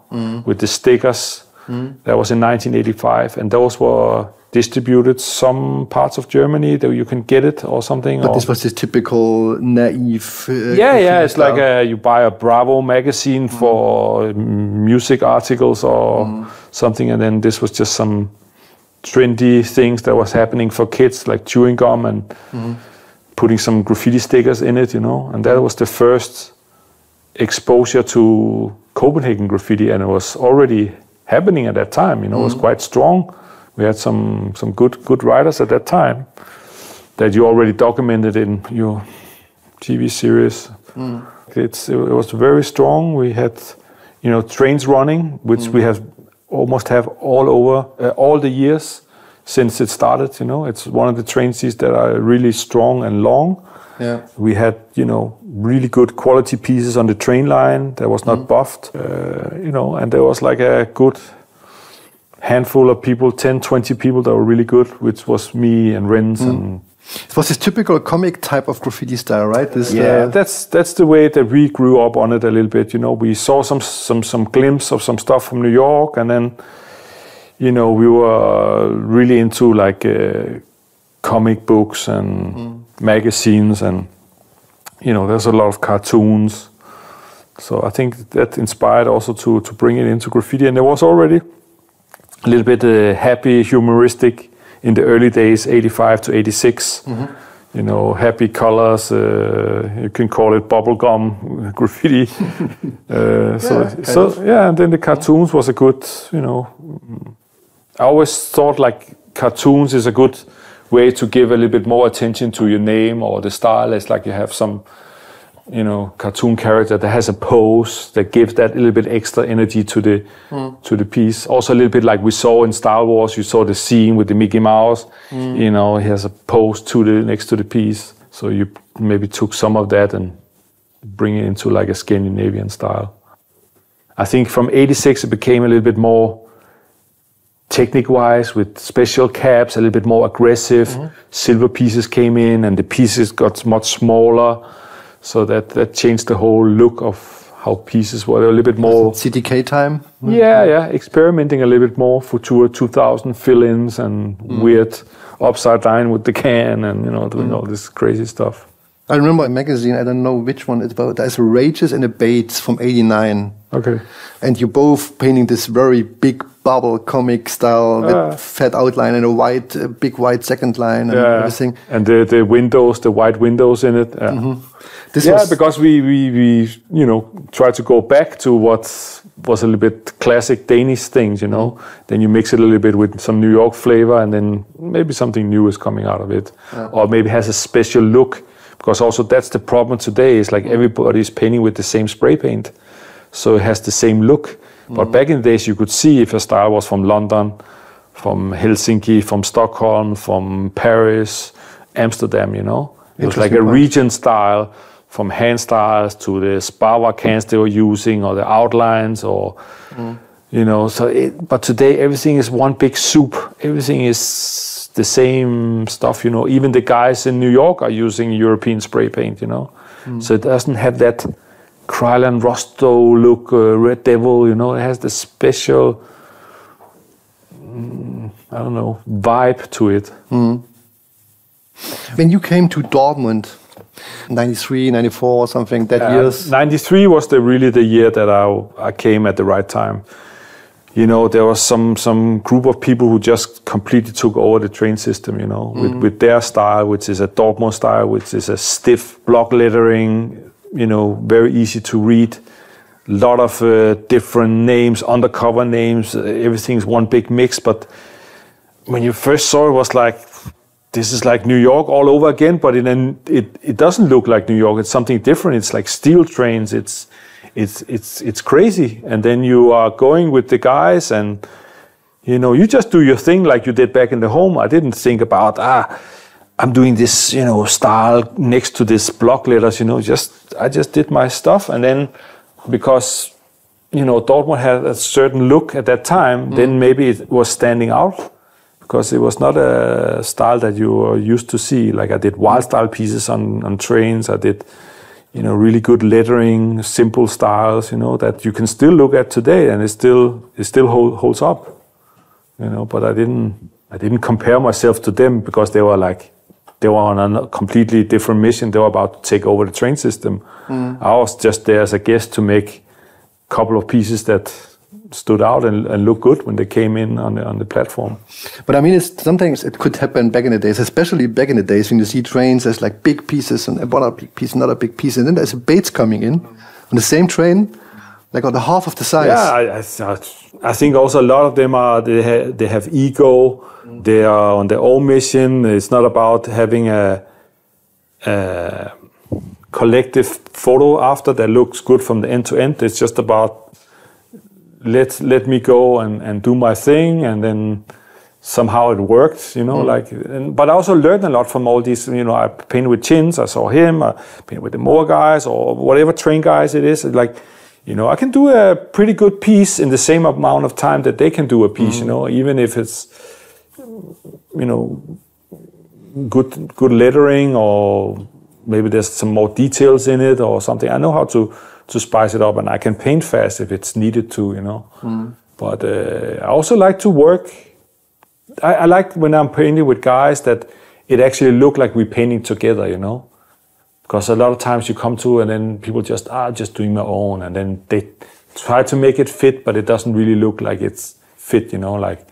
Speaker 1: with the stickers. That was in 1985, and those were distributed some parts of Germany that you can get it or something.
Speaker 2: But this was this typical naive.
Speaker 1: It's style. Like you buy a Bravo magazine for music articles or something, and then this was just some trendy things that was happening for kids, like chewing gum and putting some graffiti stickers in it, and that was the first exposure to Copenhagen graffiti, and it was already happening at that time. It was quite strong. We had some good writers at that time that you already documented in your TV series. It was very strong. We had, trains running, which we almost have all over all the years since it started. It's one of the train seats that are really strong and long.
Speaker 2: Yeah.
Speaker 1: We had, really good quality pieces on the train line that was not buffed, and there was like a good handful of people, 10, 20 people that were really good, which was me and Renz and
Speaker 2: It was this typical comic type of graffiti style, right? This,
Speaker 1: that's the way that we grew up on it a little bit. You know, we saw some glimpse of some stuff from New York, and then, you know, we were really into like comic books and magazines, and you know, there's a lot of cartoons. So I think that inspired also to bring it into graffiti, and there was already a little bit happy, humoristic in the early days, 85 to 86. You know, happy colors. You can call it bubblegum graffiti. And then the cartoons was a good, you know. I always thought like cartoons is a good way to give a little bit more attention to your name or the style. It's like you have some, you know, cartoon character that has a pose that gives that a little bit extra energy to the piece. Also a little bit like we saw in Star Wars, you saw the scene with the Mickey Mouse. You know, he has a pose next to the piece. So you maybe took some of that and bring it into like a Scandinavian style. I think from 86 it became a little bit more technique-wise, with special caps, a little bit more aggressive. Silver pieces came in and the pieces got much smaller. So that changed the whole look of how pieces were. They were a little bit more
Speaker 2: CDK time.
Speaker 1: Experimenting a little bit more. Futura 2000 fill-ins and weird upside down with the can, and you know, doing all this crazy stuff.
Speaker 2: I remember a magazine, I don't know which one it's about. There's a Rages and a Bates from '89.
Speaker 1: Okay.
Speaker 2: And you're both painting this very big bubble comic style with fat outline and a big white second line and everything.
Speaker 1: And the windows, the white windows in it. Because we you know, try to go back to what was a little bit classic Danish things, you know. Then you mix it a little bit with some New York flavor, and then maybe something new is coming out of it. Or maybe has a special look. Because also that's the problem today, is like everybody's painting with the same spray paint. So it has the same look. But back in the days you could see if a style was from London, from Helsinki, from Stockholm, from Paris, Amsterdam, you know. It was like a region style, from hand styles to the Spava cans they were using, or the outlines, or, you know. But today everything is one big soup. Everything is the same stuff, you know. Even the guys in New York are using European spray paint, you know. So it doesn't have that Krylan Rosto look, Red Devil, you know. It has the special, I don't know, vibe to it.
Speaker 2: When you came to Dortmund, 93, 94 or something, that years?
Speaker 1: 93 was really the year that I came at the right time. You know, there was some group of people who just completely took over the train system, you know, with their style, which is a Dortmund style, which is a stiff block lettering, you know, very easy to read. A lot of different names, undercover names, everything's one big mix. But when you first saw it, was like, this is like New York all over again, but it doesn't look like New York. It's something different. It's like steel trains. It's crazy. And then you are going with the guys, and you know, you just do your thing like you did back in the home. I didn't think about I'm doing this, you know, style next to this block letters, you know. I just did my stuff, and then because, you know, Dortmund had a certain look at that time, then maybe it was standing out. Because it was not a style that you were used to see. Like I did wild style pieces on trains. I did, you know, really good lettering, simple styles, you know, that you can still look at today, and it still holds up, you know. But I didn't compare myself to them, because they were on a completely different mission. They were about to take over the train system. I was just there as a guest to make a couple of pieces that stood out and looked good when they came in on the platform.
Speaker 2: But I mean, sometimes it could happen back in the days, especially back in the days when you see trains as like big pieces and one big piece, another big piece, and then there's a Bates coming in on the same train, like on the half of the size.
Speaker 1: Yeah, I think also a lot of them they have ego. They are on their own mission. It's not about having a collective photo after that looks good from the end to end. It's just about let me go and do my thing, and then somehow it worked, you know. But I also learned a lot from all these, you know. I painted with Chins, I saw him, I painted with the Moore guys, or whatever train guys it is. Like, you know, I can do a pretty good piece in the same amount of time that they can do a piece, you know, even if it's, you know, good lettering, or maybe there's some more details in it or something. I know how to spice it up, and I can paint fast if it's needed to, you know. But I also like to work. I like when I'm painting with guys that it actually look like we're painting together, you know. Because a lot of times you come to and then people just doing their own, and then they try to make it fit, but it doesn't really look like it's fit, you know. Like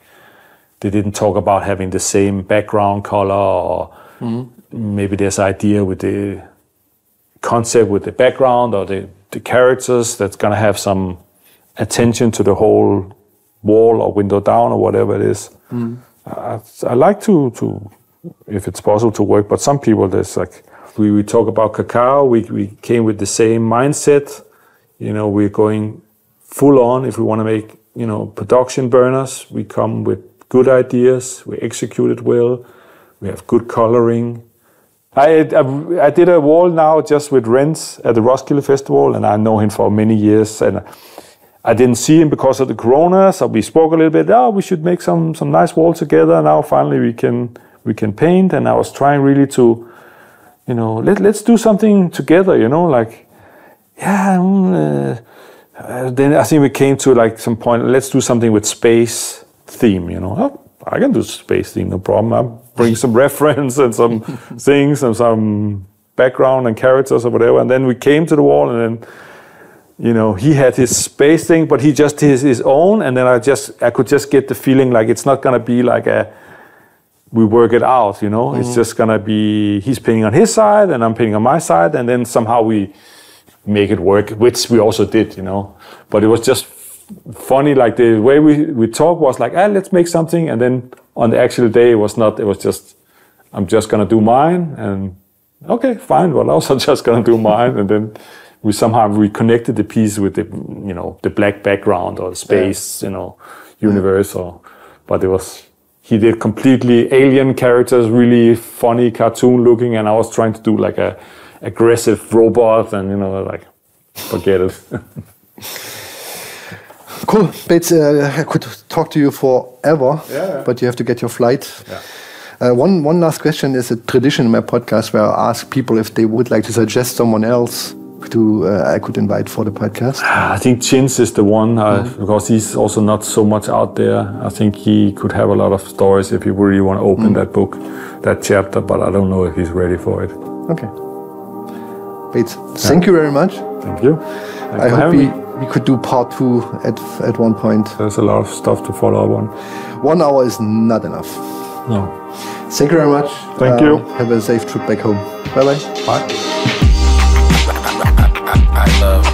Speaker 1: they didn't talk about having the same background color, or maybe there's an idea with the concept with the background or the characters that's gonna have some attention to the whole wall or window down or whatever it is. I like to, if it's possible, to work, but some people, there's like, we talk about cacao, we came with the same mindset, you know, we're going full on. If we want to make, you know, production burners, we come with good ideas, we execute it well, we have good coloring. I did a wall now just with Renz at the Roskilde Festival, and I know him for many years, and I didn't see him because of the corona, so we spoke a little bit, we should make some nice walls together. Now finally we can paint, and I was trying really to, you know, let's do something together, you know, like, then I think we came to like some point, let's do something with space theme, you know. I can do space theme, no problem. I'll bring some reference and some things and some background and characters or whatever. And then we came to the wall, and then, you know, he had his space thing, but he just did his own. And then I could just get the feeling like it's not going to be like we work it out, you know. It's just going to be, he's painting on his side and I'm painting on my side. And then somehow we make it work, which we also did, you know. But it was just funny, like the way we talk was like, let's make something. And then on the actual day, it was not, it was just, I'm just going to do mine. And okay, fine, well, I was just going to do mine. And then we somehow reconnected the piece with the, you know, the black background or the space, you know, universe. But it was, he did completely alien characters, really funny cartoon looking. And I was trying to do like a aggressive robot, and, you know, like, forget it.
Speaker 2: Cool. Bates, I could talk to you forever, but you have to get your flight. One last question is a tradition in my podcast where I ask people if they would like to suggest someone else I could invite for the podcast.
Speaker 1: I think Chins is the one, because he's also not so much out there. I think he could have a lot of stories if you really want to open that book, that chapter, but I don't know if he's ready for it.
Speaker 2: Okay. Bates, thank you very much.
Speaker 1: Thank you.
Speaker 2: I hope we could do part 2 at one point.
Speaker 1: There's a lot of stuff to follow up on.
Speaker 2: 1 hour is not enough.
Speaker 1: No.
Speaker 2: Thank you very much.
Speaker 1: Thank you.
Speaker 2: Have a safe trip back home. Bye-bye.
Speaker 1: Bye.
Speaker 3: I love